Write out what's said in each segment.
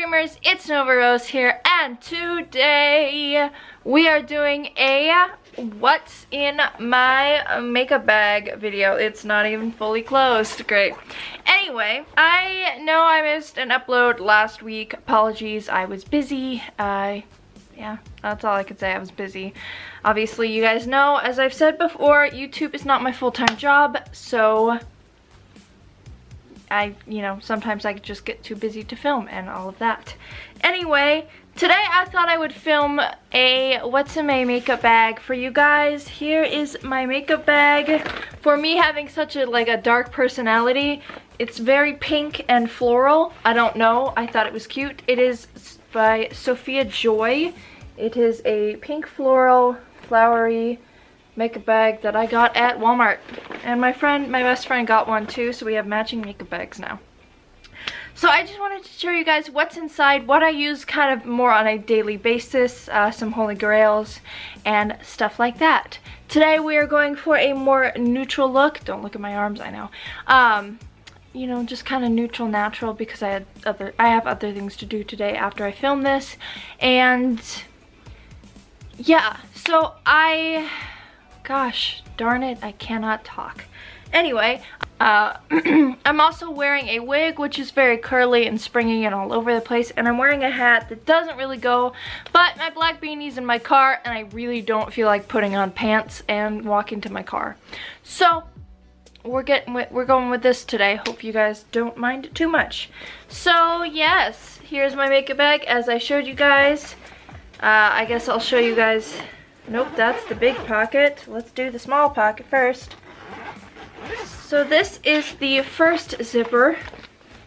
dreamers, it's Nova Rose here, and today we are doing a what's in my makeup bag video. It's not even fully closed. Great. Anyway, I know I missed an upload last week. Apologies, I was busy. Yeah, that's all I could say. I was busy. Obviously, you guys know, as I've said before, YouTube is not my full-time job, so sometimes I just get too busy to film and all of that. Anyway, today I thought I would film a what's in my makeup bag for you guys. Here is my makeup bag. For me having such a dark personality, it's very pink and floral. I don't know, I thought it was cute. It is by Sophia Joy. It is a pink floral, flowery makeup bag that I got at Walmart, and my best friend got one too, so we have matching makeup bags now. So I just wanted to show you guys what's inside, what I use kind of more on a daily basis, some holy grails and stuff like that. Today we are going for a more neutral look. Don't look at my arms, I know. Just kind of neutral, natural, because I have other things to do today after I film this. And yeah, so gosh darn it, I cannot talk. Anyway, I'm also wearing a wig, which is very curly and springy and all over the place, and I'm wearing a hat that doesn't really go, but my black beanie's in my car, and I really don't feel like putting on pants and walking to my car. So we're going with this today. Hope you guys don't mind it too much. So yes, here's my makeup bag as I showed you guys. I guess I'll show you guys. Nope, that's the big pocket. Let's do the small pocket first. So this is the first zipper.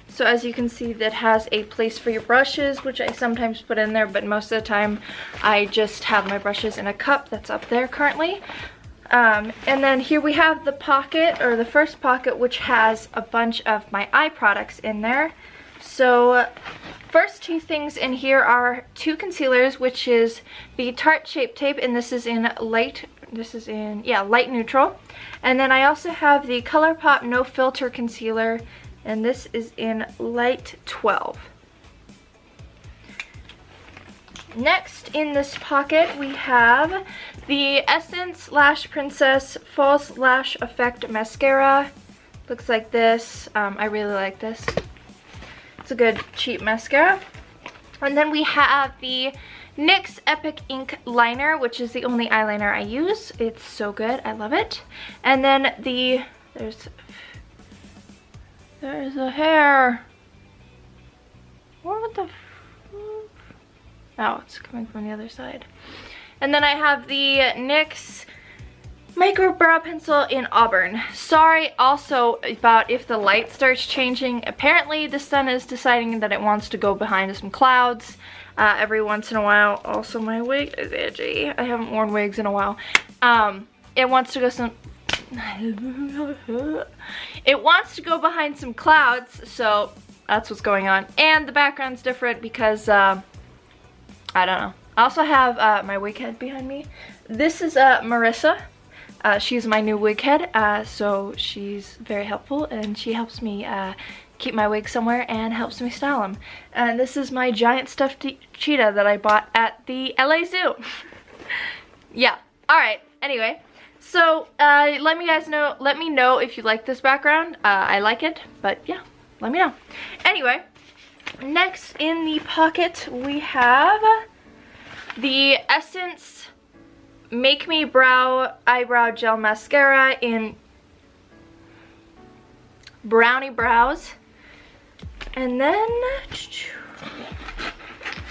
So as you can see, that has a place for your brushes, which I sometimes put in there, but most of the time I just have my brushes in a cup that's up there currently. And then here we have the pocket, or the first pocket, which has a bunch of my eye products in there. So first two things in here are two concealers, which is the Tarte Shape Tape, and this is in light neutral. And then I also have the ColourPop No Filter Concealer, and this is in light 12. Next in this pocket we have the Essence Lash Princess False Lash Effect Mascara. Looks like this. I really like this. It's a good cheap mascara. And then we have the NYX Epic Ink Liner, which is the only eyeliner I use. It's so good. I love it. And then there's a hair. What the oh, it's coming from the other side. And then I have the NYX Micro Brow Pencil in Auburn. Sorry also about if the light starts changing. Apparently the sun is deciding that it wants to go behind some clouds every once in a while. Also, my wig is itchy. I haven't worn wigs in a while. It wants to go behind some clouds, so that's what's going on. And the background's different because I don't know. I also have my wig head behind me. This is Marissa. She's my new wig head, so she's very helpful, and she helps me keep my wig somewhere and helps me style them. And this is my giant stuffed cheetah that I bought at the LA Zoo. Yeah, alright, anyway. So, let me know if you like this background. I like it, but yeah, let me know. Anyway, next in the pocket we have the Essence Make Me Eyebrow Gel Mascara in Brownie Brows. And then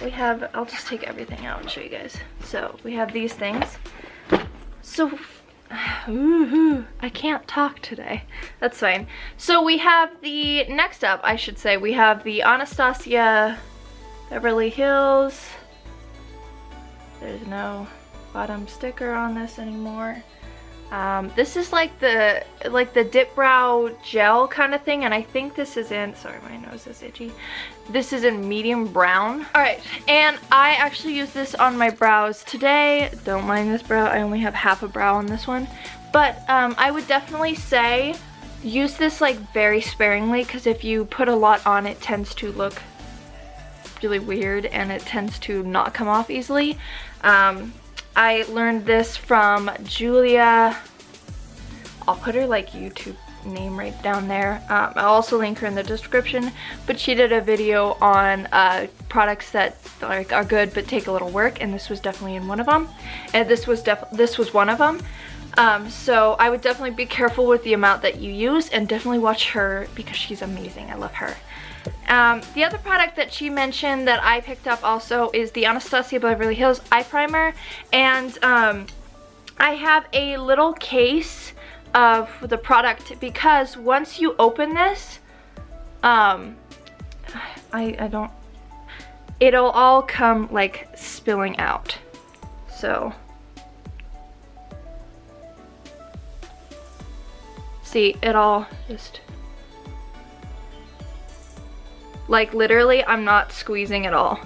we have, I'll just take everything out and show you guys. So we have these things. So, I can't talk today. That's fine. So we have next up, I should say, we have the Anastasia Beverly Hills. There's no bottom sticker on this anymore. This is like the dip brow gel kind of thing, and I think this is in, sorry, my nose is itchy. This is in medium brown. Alright, and I actually use this on my brows today. Don't mind this brow, I only have half a brow on this one. But I would definitely say use this like very sparingly, because if you put a lot on, it tends to look really weird and it tends to not come off easily. I learned this from Julia. I'll put her like YouTube name right down there. I'll also link her in the description, but she did a video on products that like are good but take a little work, and this was definitely in one of them, and this was one of them. So I would definitely be careful with the amount that you use, and definitely watch her because she's amazing. I love her. The other product that she mentioned that I picked up also is the Anastasia Beverly Hills Eye Primer, and I have a little case of the product because once you open this, it'll all come like spilling out. So see, it all just like literally I'm not squeezing at all.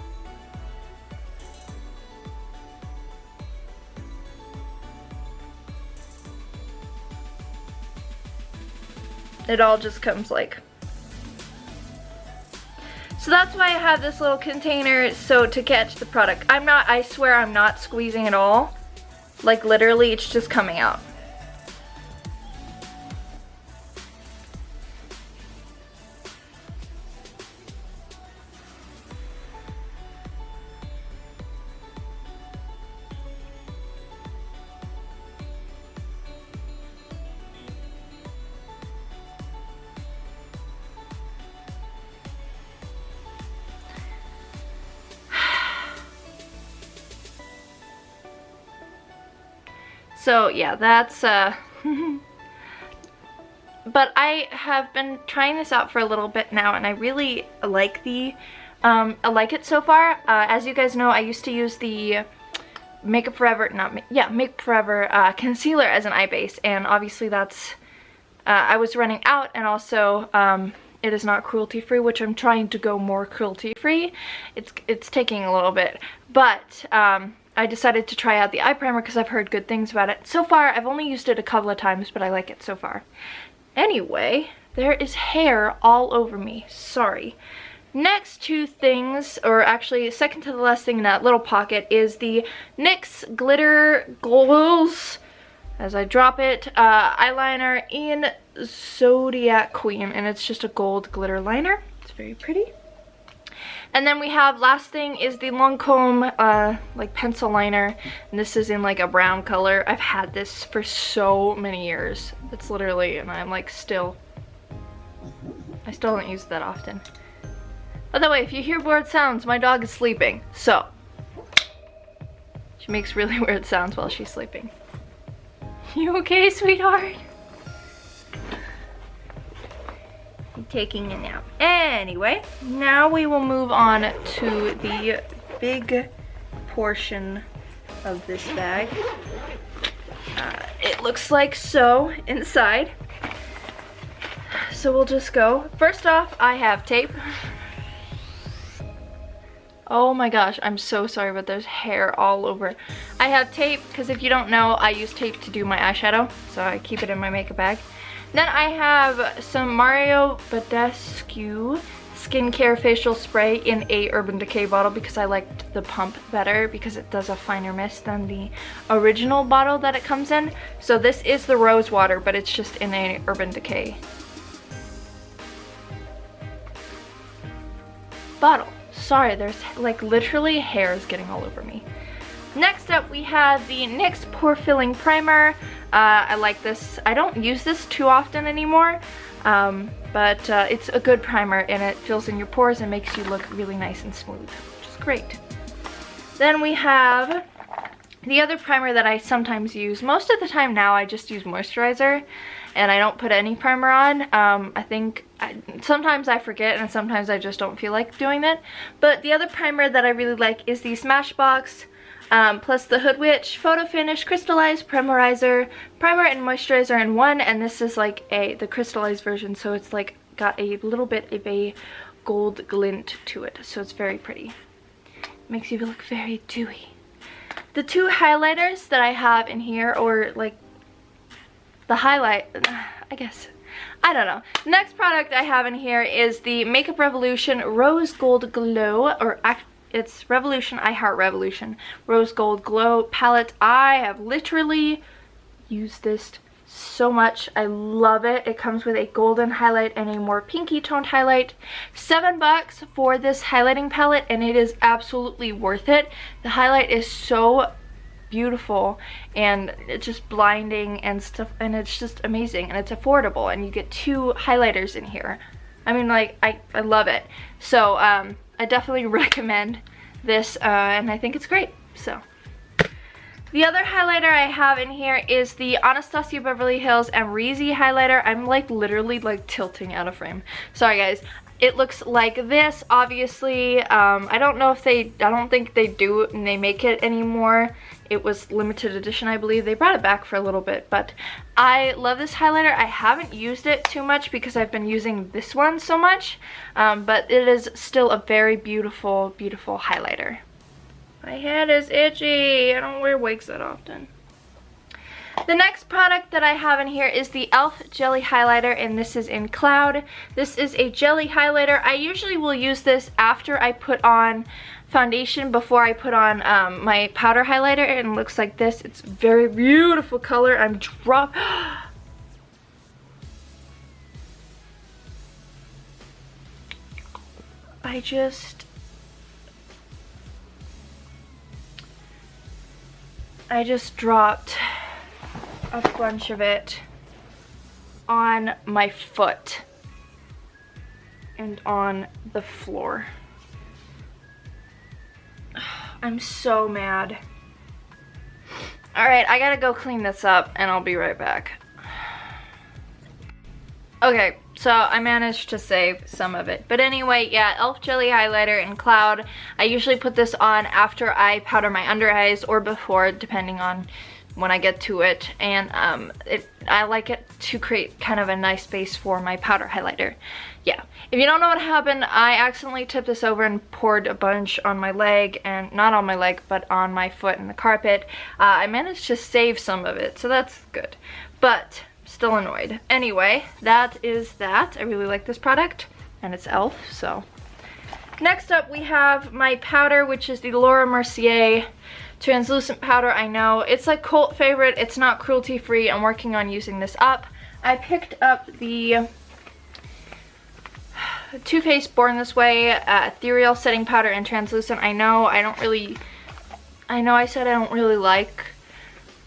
It all just comes like. So that's why I have this little container, so to catch the product. I swear I'm not squeezing at all. Like literally it's just coming out. So yeah, that's but I have been trying this out for a little bit now, and I really like I like it so far. As you guys know, I used to use the Makeup Forever concealer as an eye base, and obviously that's I was running out, and also it is not cruelty free, which I'm trying to go more cruelty free. It's taking a little bit, but I decided to try out the eye primer because I've heard good things about it. So far, I've only used it a couple of times, but I like it so far. Anyway, there is hair all over me. Sorry. Next two things, or actually second to the last thing in that little pocket, is the NYX Glitter Goals, as I drop it, eyeliner in Zodiac Queen, and it's just a gold glitter liner. It's very pretty. And then we have, last thing is the Lancome like pencil liner, and this is in like a brown color. I've had this for so many years. It's literally, and I'm like I still don't use it that often. By the way, if you hear weird sounds, my dog is sleeping, so she makes really weird sounds while she's sleeping. You okay, sweetheart? Taking a nap. Anyway, now we will move on to the big portion of this bag. It looks like so inside. So we'll just go. First off, I have tape. Oh my gosh, I'm so sorry, but there's hair all over. I have tape because if you don't know, I use tape to do my eyeshadow, so I keep it in my makeup bag. Then I have some Mario Badescu skincare facial spray in a Urban Decay bottle because I liked the pump better because it does a finer mist than the original bottle that it comes in. So this is the rose water, but it's just in a Urban Decay bottle. Sorry, there's like literally hairs getting all over me. Next up, we have the NYX Pore Filling Primer. I like this. I don't use this too often anymore, but it's a good primer, and it fills in your pores and makes you look really nice and smooth, which is great. Then we have the other primer that I sometimes use. Most of the time now, I just use moisturizer, and I don't put any primer on. Sometimes I forget, and sometimes I just don't feel like doing it. But the other primer that I really like is the Smashbox plus the Hood Witch Photo Finish Crystallized Primerizer, Primer and Moisturizer in one, and this is like the crystallized version, so it's like got a little bit of a gold glint to it, so it's very pretty. Makes you look very dewy. The two highlighters that I have in here, or like the highlight, I guess, I don't know. Next product I have in here is the Makeup Revolution Rose Gold Glow, or it's Revolution, I Heart Revolution Rose Gold Glow palette. I have literally used this so much. I love it. It comes with a golden highlight and a more pinky toned highlight. $7 for this highlighting palette, and it is absolutely worth it. The highlight is so beautiful and it's just blinding and stuff, and it's just amazing, and it's affordable, and you get 2 highlighters in here. I mean, like, I love it. So I definitely recommend this, and I think it's great. So the other highlighter I have in here is the Anastasia Beverly Hills Amrezy highlighter. I'm like literally like tilting out of frame. Sorry guys. It looks like this, obviously. I don't think they do and they make it anymore. It was limited edition, I believe. They brought it back for a little bit, but I love this highlighter. I haven't used it too much because I've been using this one so much, but it is still a very beautiful, beautiful highlighter. My head is itchy. I don't wear wigs that often. The next product that I have in here is the e.l.f. Jelly Highlighter, and this is in Cloud. This is a jelly highlighter. I usually will use this after I put on foundation, before I put on my powder highlighter, and it looks like this. It's a very beautiful color. I'm dropping. I just dropped a bunch of it on my foot and on the floor. I'm so mad. Alright, I gotta go clean this up and I'll be right back. Okay, so I managed to save some of it. But anyway, yeah, e.l.f. Jelly Highlighter in Cloud. I usually put this on after I powder my under eyes or before, depending on when I get to it. And I like it to create kind of a nice base for my powder highlighter. Yeah, if you don't know what happened, I accidentally tipped this over and poured a bunch on my leg, and not on my leg, but on my foot and the carpet. I managed to save some of it, so that's good. But still annoyed. Anyway, that is that. I really like this product, and it's e.l.f. So next up we have my powder, which is the Laura Mercier translucent powder. I know it's like cult favorite. It's not cruelty free. I'm working on using this up. I picked up the Too Faced Born This Way ethereal setting powder and translucent. I know I said I don't really like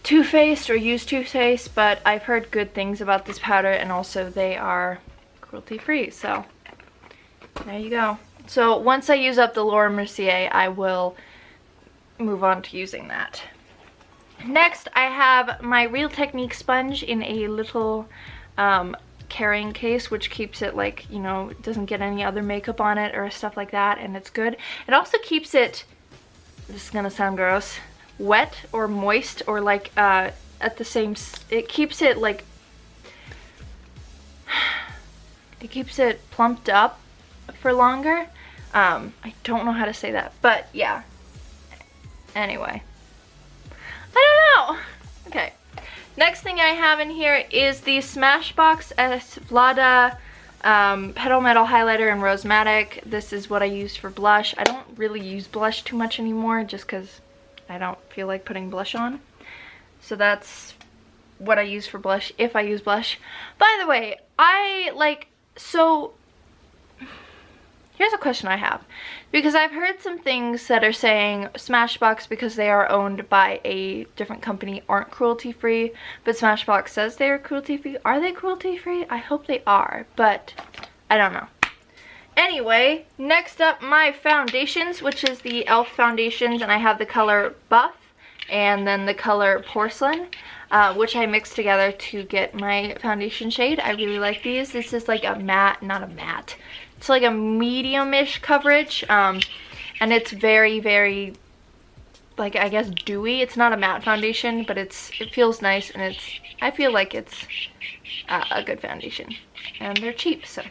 Too Faced or use Too Faced, but I've heard good things about this powder, and also they are cruelty free, so there you go. So once I use up the Laura Mercier, I will move on to using that. Next, I have my Real Technique sponge in a little carrying case, which keeps it, like, you know, it doesn't get any other makeup on it or stuff like that, and it's good. It also keeps it, this is gonna sound gross, wet or moist, or like at the same, it keeps it like, it keeps it plumped up for longer. I don't know how to say that, but yeah. Anyway, I don't know. Okay. Next thing I have in here is the Smashbox S Vlada Petal Metal Highlighter in Rosematic. This is what I use for blush. I don't really use blush too much anymore, just because I don't feel like putting blush on. So that's what I use for blush, if I use blush. By the way, so here's a question I have, because I've heard some things that are saying Smashbox, because they are owned by a different company, aren't cruelty free, but Smashbox says they are cruelty free. Are they cruelty free? I hope they are, but I don't know. Anyway, next up, my foundations, which is the e.l.f. foundations, and I have the color Buff and then the color Porcelain, which I mixed together to get my foundation shade. I really like these. This is like a matte, not a matte. It's like a medium-ish coverage, and it's very, very, like, I guess dewy. It's not a matte foundation, but it feels nice, and I feel like it's a good foundation. And they're cheap, so.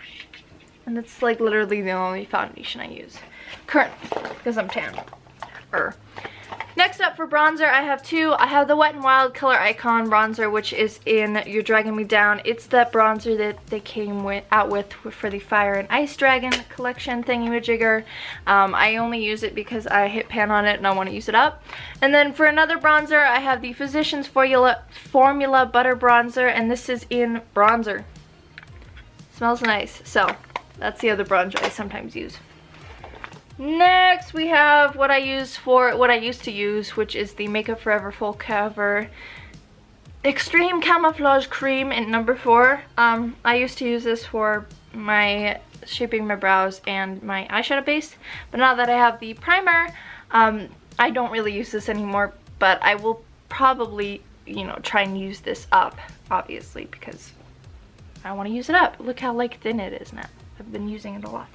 And it's like literally the only foundation I use currently, because I'm tan. Next up for bronzer, I have two. I have the Wet n Wild Color Icon bronzer, which is in You're Dragging Me Down. It's that bronzer that they came out with for the Fire and Ice Dragon collection thingy-majigger. I only use it because I hit pan on it and I want to use it up. And then for another bronzer, I have the Physicians Formula Butter Bronzer, and this is in bronzer. Smells nice. So that's the other bronzer I sometimes use. Next we have what I used to use, which is the Makeup Forever Full Cover Extreme Camouflage Cream in number 4. I used to use this for my shaping my brows and my eyeshadow base, but now that I have the primer, I don't really use this anymore, but I will probably, you know, try and use this up, obviously, because I want to use it up. Look how like thin it is now. I've been using it a lot.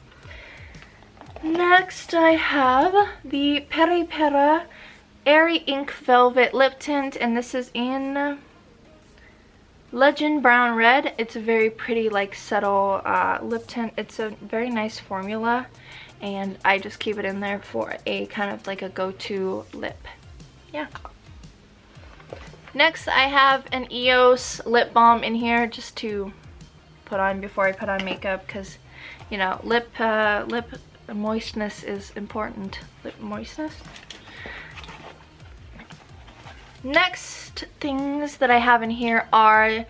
Next I have the Peri Pera Airy Ink Velvet Lip Tint, and this is in Legend Brown Red. It's a very pretty, like, subtle lip tint. It's a very nice formula, and I just keep it in there for a kind of like a go-to lip. Yeah. Next I have an EOS lip balm in here just to put on before I put on makeup, because, you know, lip moistness is important. Lip moistness. Next things that I have in here are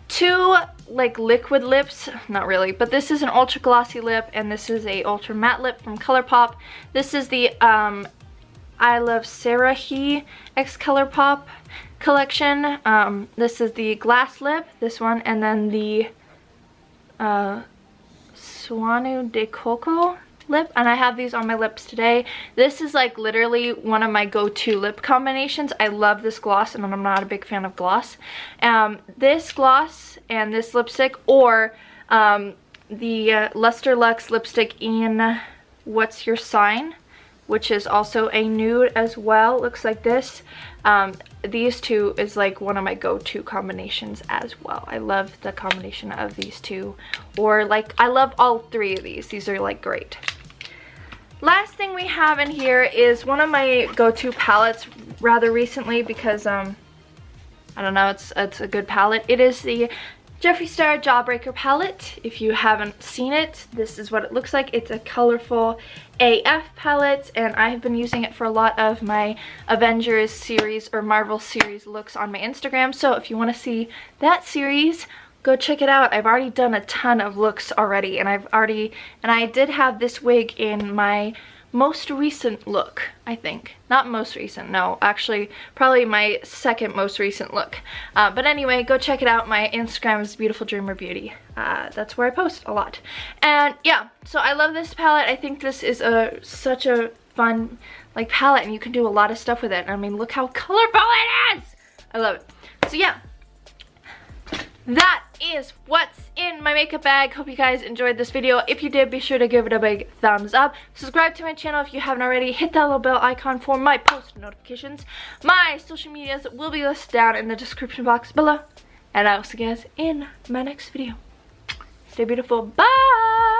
two like liquid lips, not really, but this is an ultra glossy lip and this is a ultra matte lip from ColourPop. This is the I Love Sarahi X ColourPop collection. This is the glass lip, this one, and then the Suanu de Coco lip, and I have these on my lips today. This is like literally one of my go-to lip combinations. I love this gloss, and I'm not a big fan of gloss. This gloss and this lipstick, or the Luster Luxe lipstick in What's Your Sign, which is also a nude as well. Looks like this. These two is like one of my go-to combinations as well. I love the combination of these two, or like I love all three of these. These are like great. Last thing we have in here is one of my go-to palettes rather recently, because I don't know, it's a good palette. It is the Jeffree Star Jawbreaker palette. If you haven't seen it, this is what it looks like. It's a colorful AF palette, and I have been using it for a lot of my Avengers series or Marvel series looks on my Instagram. So if you want to see that series, go check it out. I've already done a ton of looks already, and I did have this wig in my most recent look, I think. Not most recent, no, actually probably my second most recent look. But anyway, go check it out. My Instagram is Beautiful Dreamer Beauty. That's where I post a lot. And yeah, so I love this palette. I think this is such a fun like palette, and you can do a lot of stuff with it. I mean, look how colorful it is! I love it. So yeah, that is what's in my makeup bag. Hope you guys enjoyed this video. If you did, be sure to give it a big thumbs up. Subscribe to my channel if you haven't already. Hit that little bell icon for my post notifications. My social medias will be listed down in the description box below. And I'll see you guys in my next video. Stay beautiful. Bye!